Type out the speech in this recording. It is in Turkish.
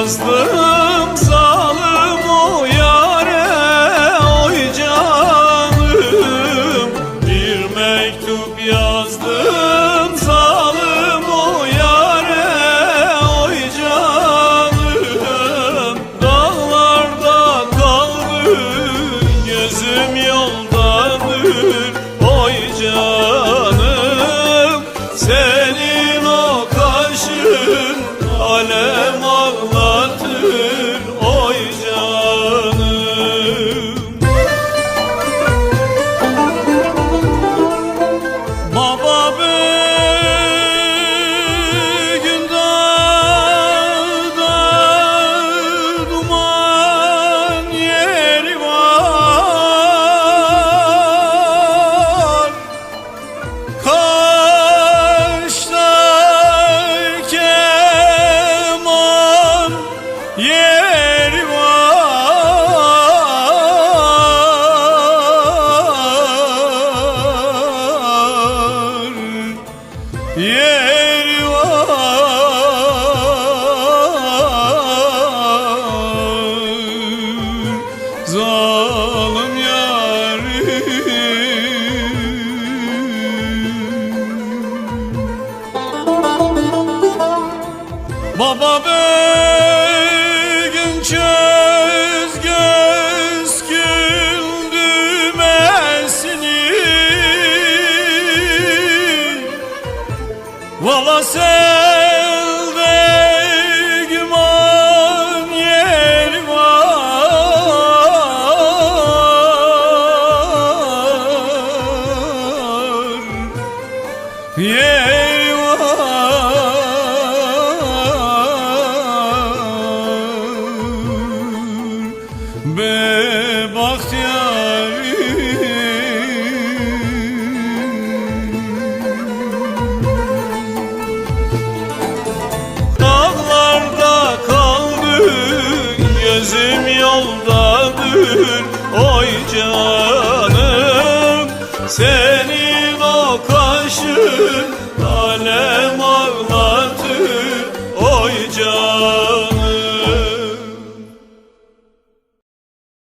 yazdım zalim o yâre, oy canım. Bir mektup yazdım zalim o yâre, oy canım. Dağlarda kaldı gözüm yoldadır, oy canım. Senin o kaşın alem ağlatır, oy canım. Baba bugün dağda duman yeri var, kaşta keman yeri var, yeri var, zalim yarim. Baba bugün çöz göz güldümesini, valla selde güman yeri var, yeri var, be bahtiyarım. Dağlarda kaldı gözüm yoldadır, oy canım. Senin o kaşın alem ağlatır, oy canım.